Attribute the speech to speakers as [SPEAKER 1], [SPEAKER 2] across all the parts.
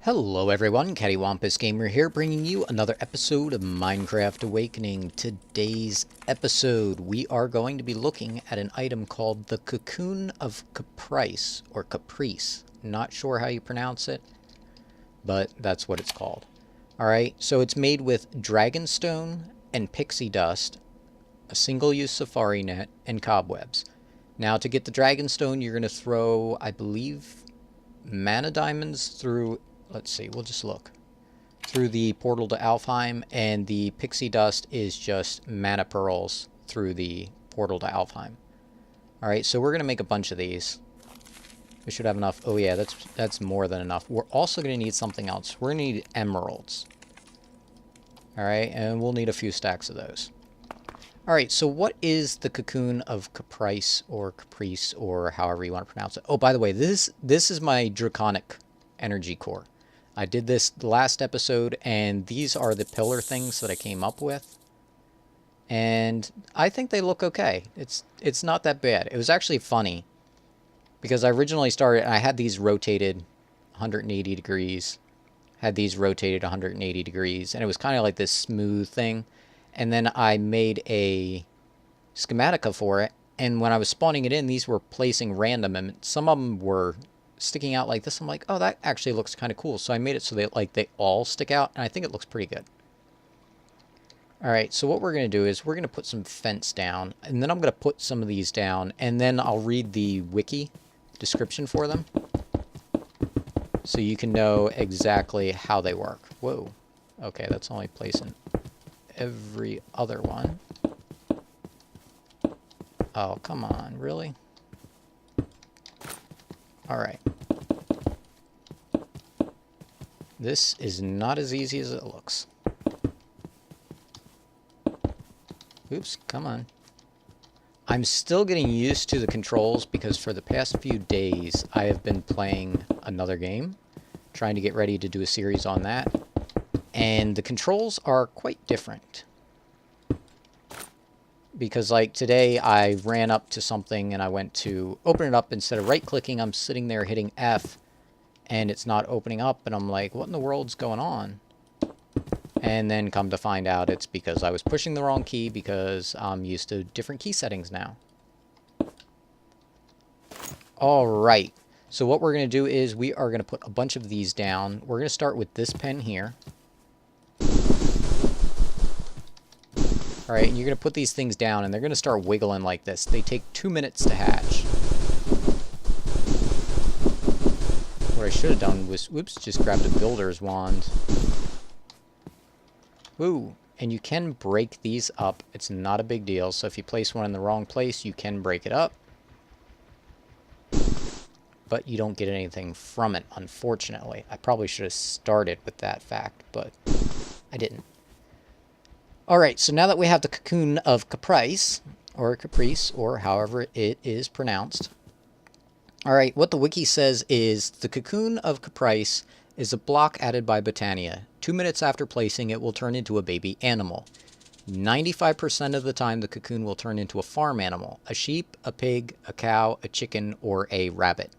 [SPEAKER 1] Hello everyone, CaddywhumpusGamer here, bringing you another episode of Minecraft Awakening. Today's episode, we are going to be looking at an item called the Cocoon of Caprice, or Caprice. Not sure how you pronounce it, but that's what it's called. Alright, so it's made with dragonstone and pixie dust, a single-use safari net, and cobwebs. Now to get the dragonstone, you're going to throw, I believe, mana diamonds through... Let's see, we'll just look. Through the portal to Alfheim, and the pixie dust is just mana pearls through the portal to Alfheim. Alright, so we're going to make a bunch of these. We should have enough. Oh yeah, that's more than enough. We're also going to need something else. We're going to need emeralds. Alright, and we'll need a few stacks of those. Alright, so what is the Cocoon of Caprice, or however you want to pronounce it? Oh, by the way, this is my draconic energy core. I did this last episode, and these are the pillar things that I came up with. And I think they look okay. It's not that bad. It was actually funny, because I originally started, and I had these rotated 180 degrees. Had these rotated 180 degrees, and it was kind of like this smooth thing. And then I made a schematica for it, and when I was spawning it in, these were placing random, and some of them were sticking out like this. I'm like, oh, that actually looks kind of cool. So I made it so they all stick out, and I think it looks pretty good. Alright, so what we're going to do is we're going to put some fence down, and then I'm going to put some of these down, and then I'll read the wiki description for them, so you can know exactly how they work. Whoa. Okay, that's only placing every other one. Oh, come on, really? Alright. This is not as easy as it looks. Oops, come on. I'm still getting used to the controls because for the past few days I have been playing another game, trying to get ready to do a series on that, and the controls are quite different. Because like today I ran up to something and I went to open it up. Instead of right clicking, I'm sitting there hitting F and it's not opening up, and I'm like, what in the world's going on? And then come to find out it's because I was pushing the wrong key, because I'm used to different key settings now. Alright, so what we're going to do is we are going to put a bunch of these down. We're going to start with this pen here. Alright, and you're going to put these things down, and they're going to start wiggling like this. They take 2 minutes to hatch. What I should have done was, whoops, just grabbed a builder's wand. Woo! And you can break these up. It's not a big deal. So if you place one in the wrong place, you can break it up. But you don't get anything from it, unfortunately. I probably should have started with that fact, but I didn't. Alright, so now that we have the Cocoon of Caprice, or however it is pronounced. Alright, what the wiki says is, the Cocoon of Caprice is a block added by Botania. 2 minutes after placing it will turn into a baby animal. 95% of the time the cocoon will turn into a farm animal. A sheep, a pig, a cow, a chicken, or a rabbit.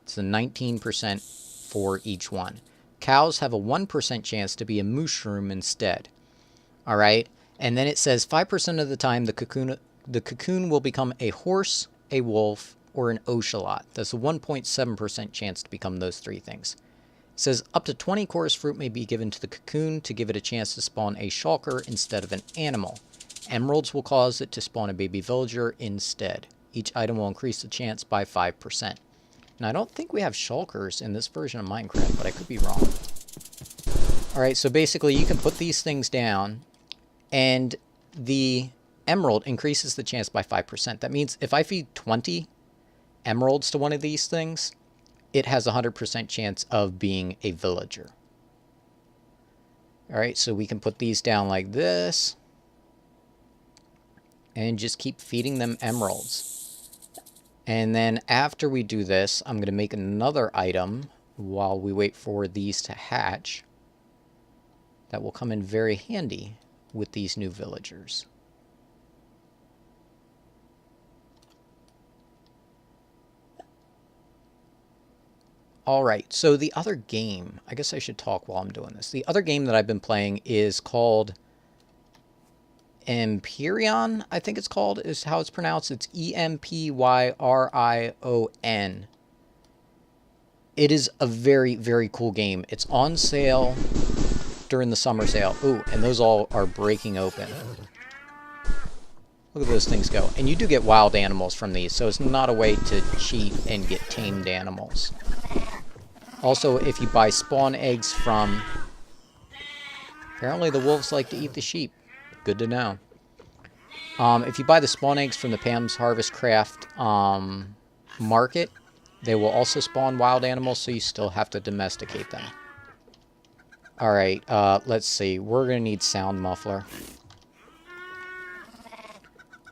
[SPEAKER 1] It's a 19% for each one. Cows have a 1% chance to be a mushroom instead. Alright, and then it says 5% of the time the cocoon will become a horse, a wolf, or an ocelot. That's a 1.7% chance to become those three things. It says up to 20 chorus fruit may be given to the cocoon to give it a chance to spawn a shulker instead of an animal. Emeralds will cause it to spawn a baby villager instead. Each item will increase the chance by 5%. Now, I don't think we have shulkers in this version of Minecraft, but I could be wrong. Alright, so basically you can put these things down, and the emerald increases the chance by 5%. That means if I feed 20 emeralds to one of these things, it has a 100% chance of being a villager. Alright, so we can put these down like this, and just keep feeding them emeralds. And then after we do this, I'm going to make another item while we wait for these to hatch. That will come in very handy with these new villagers. Alright, so the other game, I guess I should talk while I'm doing this. The other game that I've been playing is called Empyrion, I think it's called, is how it's pronounced. It's Empyrion. It is a very, very cool game. It's on sale during the summer sale. Ooh, and those all are breaking open. Look at those things go. And you do get wild animals from these, so it's not a way to cheat and get tamed animals. Also, if you buy spawn eggs from... Apparently the wolves like to eat the sheep. Good to know. If you buy the spawn eggs from the Pam's Harvest Craft market, they will also spawn wild animals, so you still have to domesticate them. Alright, let's see. We're going to need sound muffler.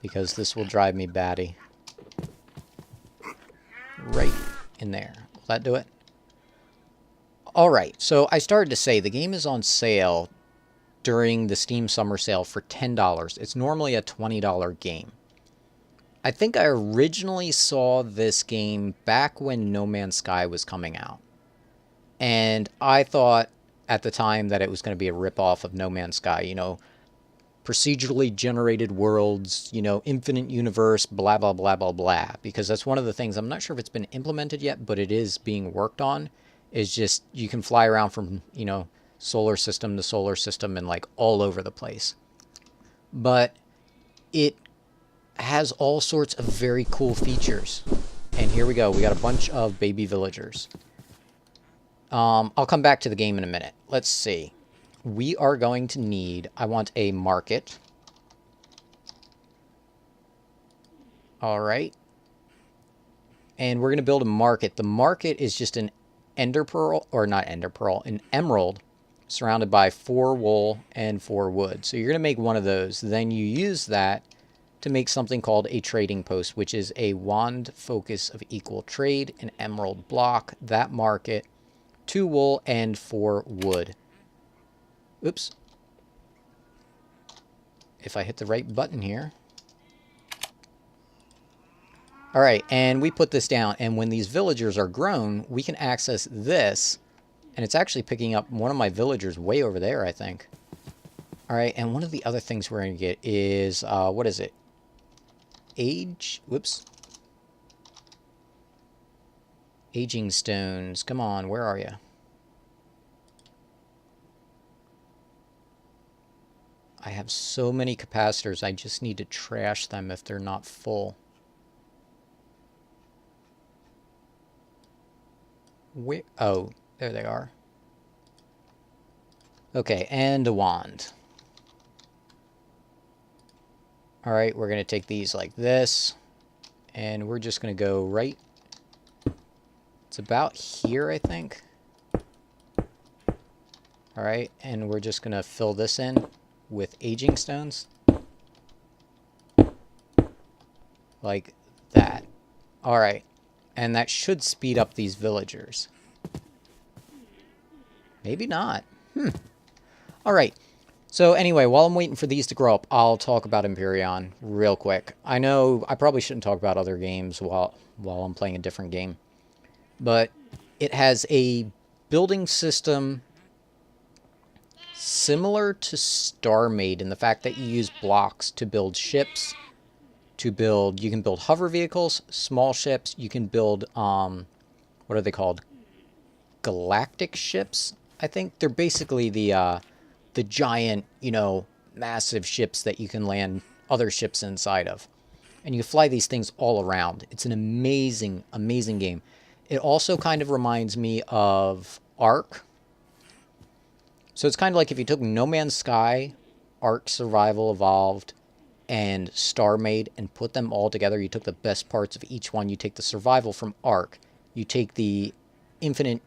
[SPEAKER 1] Because this will drive me batty. Right in there. Will that do it? Alright, so I started to say the game is on sale during the Steam Summer Sale for $10. It's normally a $20 game. I think I originally saw this game back when No Man's Sky was coming out. And I thought at the time that it was going to be a ripoff of No Man's Sky, you know, procedurally generated worlds, you know, infinite universe, blah, blah, blah, blah, blah. Because that's one of the things, I'm not sure if it's been implemented yet, but it is being worked on, is just you can fly around from, you know, solar system to solar system and like all over the place. But it has all sorts of very cool features. And here we go. We got a bunch of baby villagers. I'll come back to the game in a minute. Let's see. We are going to need... I want a market. Alright. And we're going to build a market. The market is just an ender pearl, or not ender pearl, an emerald surrounded by 4 wool and 4 wood. So you're going to make one of those. Then you use that to make something called a trading post, which is a wand focus of equal trade, an emerald block, that market, 2 wool and 4 wood. Oops. If I hit the right button here. Alright, and we put this down, and when these villagers are grown, we can access this, and it's actually picking up one of my villagers way over there, I think. Alright, and one of the other things we're going to get is, what is it? Whoops. Aging stones. Come on, where are you? I have so many capacitors, I just need to trash them if they're not full. Where? Oh, there they are. Okay, and a wand. Alright, we're going to take these like this. And we're just going to go right... It's about here, I think. Alright, and we're just going to fill this in with aging stones. Like that. Alright. And that should speed up these villagers. Maybe not. Alright. So anyway, while I'm waiting for these to grow up, I'll talk about Empyrion real quick. I know I probably shouldn't talk about other games while I'm playing a different game. But it has a building system similar to StarMade in the fact that you use blocks to build ships, you can build hover vehicles, small ships, you can build, what are they called? Galactic ships? I think they're basically the giant, you know, massive ships that you can land other ships inside of. And you fly these things all around. It's an amazing, amazing game. It also kind of reminds me of Ark. So it's kind of like if you took No Man's Sky, Ark Survival Evolved, and StarMade and put them all together. You took the best parts of each one. You take the survival from Ark. You take the infinite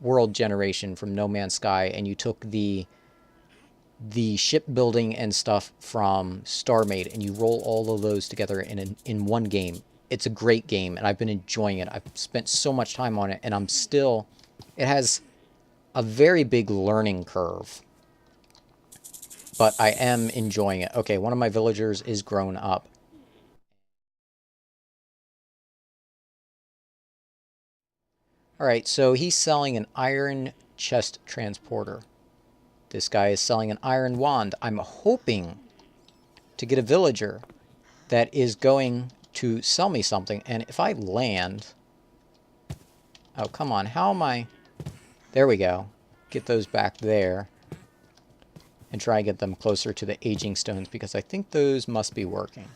[SPEAKER 1] world generation from No Man's Sky, and you took the shipbuilding and stuff from StarMade, and you roll all of those together in one game. It's a great game, and I've been enjoying it. I've spent so much time on it, and it has a very big learning curve. But I am enjoying it. Okay, one of my villagers is grown up. Alright, so he's selling an iron chest transporter. This guy is selling an iron wand. I'm hoping to get a villager that is going to sell me something. And if I land... Oh, come on. How am I... There we go. Get those back there. And try and get them closer to the aging stones, because I think those must be working.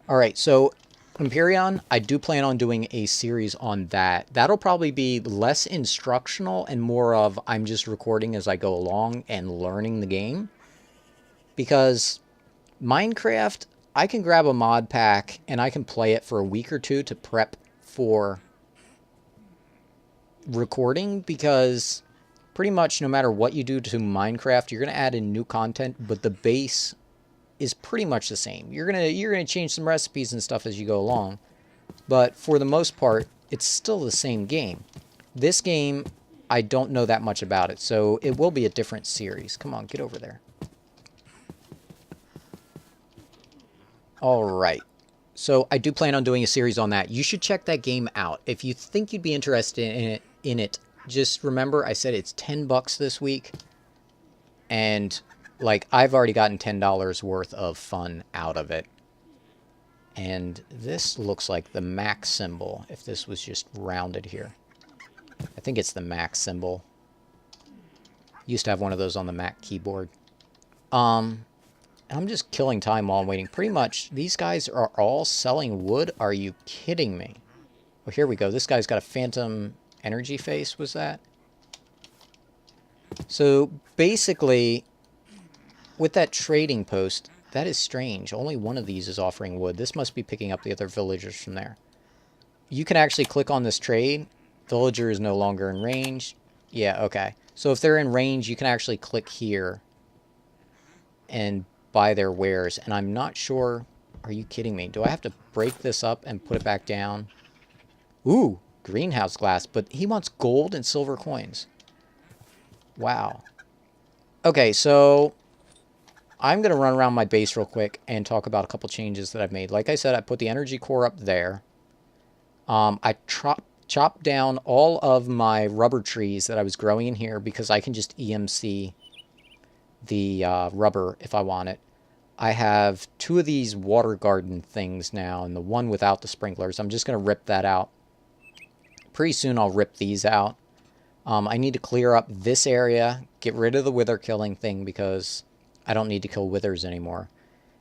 [SPEAKER 1] Alright, so Empyrion, I do plan on doing a series on that. That'll probably be less instructional and more of I'm just recording as I go along and learning the game. Because Minecraft, I can grab a mod pack and I can play it for a week or two to prep for recording, because pretty much no matter what you do to Minecraft, you're going to add in new content, but the base is pretty much the same. You're gonna change some recipes and stuff as you go along, but for the most part, it's still the same game. This game, I don't know that much about it, so it will be a different series. Come on, get over there. Alright. So I do plan on doing a series on that. You should check that game out. If you think you'd be interested in it, just remember I said it's $10 this week. And, like, I've already gotten $10 worth of fun out of it. And this looks like the Mac symbol, if this was just rounded here. I think it's the Mac symbol. Used to have one of those on the Mac keyboard. I'm just killing time while I'm waiting. Pretty much, these guys are all selling wood. Are you kidding me? Oh, here we go. This guy's got a phantom energy face, was that? So, basically, with that trading post, that is strange. Only one of these is offering wood. This must be picking up the other villagers from there. You can actually click on this trade. Villager is no longer in range. Yeah, okay. So if they're in range, you can actually click here and buy their wares. And I'm not sure... Are you kidding me? Do I have to break this up and put it back down? Ooh, greenhouse glass. But he wants gold and silver coins. Wow. Okay, so I'm going to run around my base real quick and talk about a couple changes that I've made. Like I said, I put the energy core up there. I chopped down all of my rubber trees that I was growing in here because I can just EMC the rubber if I want it. I have 2 of these water garden things now, and the one without the sprinklers. I'm just going to rip that out. Pretty soon I'll rip these out. I need to clear up this area, get rid of the wither killing thing because I don't need to kill withers anymore.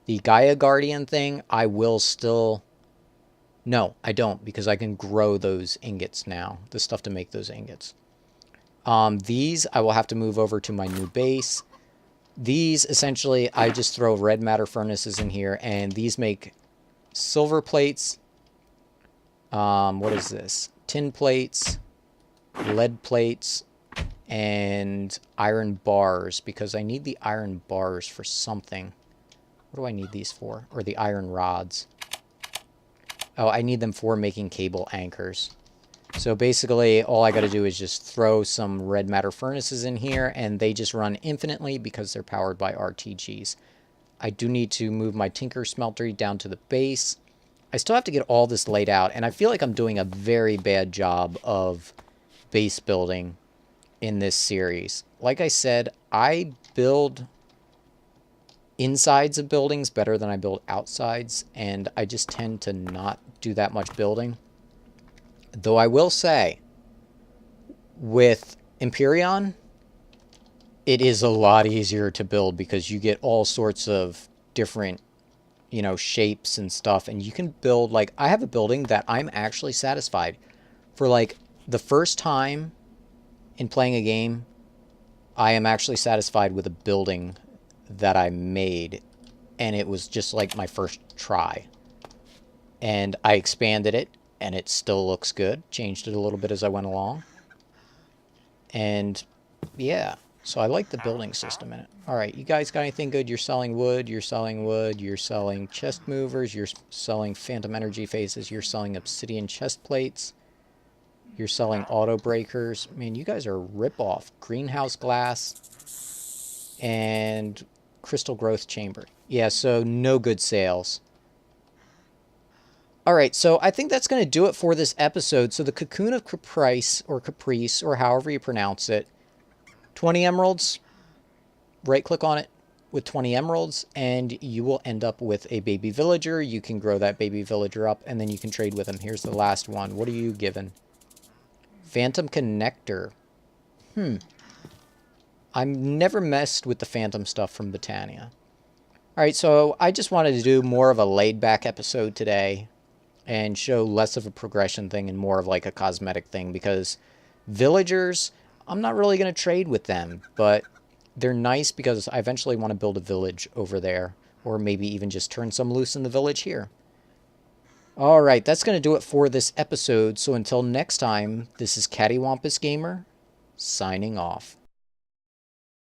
[SPEAKER 1] The Gaia Guardian thing, I will still... No, I don't, because I can grow those ingots now, the stuff to make those ingots. These I will have to move over to my new base. These, essentially, I just throw red matter furnaces in here, and these make silver plates. What is this? Tin plates, lead plates, and iron bars, because I need the iron bars for something. What do I need these for? Or the iron rods. Oh, I need them for making cable anchors. So basically, all I got to do is just throw some red matter furnaces in here, and they just run infinitely because they're powered by RTGs. I do need to move my Tinker Smeltery down to the base. I still have to get all this laid out, and I feel like I'm doing a very bad job of base building in this series. Like I said, I build insides of buildings better than I build outsides, and I just tend to not do that much building. Though I will say, with Empyrion, it is a lot easier to build because you get all sorts of different, you know, shapes and stuff. And you can build, like, I have a building that I'm actually satisfied. For, like, the first time in playing a game, I am actually satisfied with a building that I made. And it was just, like, my first try. And I expanded it. And it still looks good. Changed it a little bit as I went along. And, yeah. So I like the building system in it. Alright, you guys got anything good? You're selling wood, you're selling wood, you're selling chest movers, you're selling phantom energy faces, you're selling obsidian chest plates, you're selling auto breakers. Man, you guys are rip-off. Greenhouse glass and crystal growth chamber. Yeah, so no good sales. Alright, so I think that's going to do it for this episode. So the Cocoon of Caprice, or however you pronounce it, 20 emeralds, right-click on it with 20 emeralds, and you will end up with a baby villager. You can grow that baby villager up, and then you can trade with him. Here's the last one. What are you given? Phantom Connector. I've never messed with the Phantom stuff from Botania. Alright, so I just wanted to do more of a laid-back episode today and show less of a progression thing and more of like a cosmetic thing, because villagers, I'm not really going to trade with them, but they're nice because I eventually want to build a village over there, or maybe even just turn some loose in the village here. Alright, that's going to do it for this episode, so until next time, this is CaddywhumpusGamer, signing off.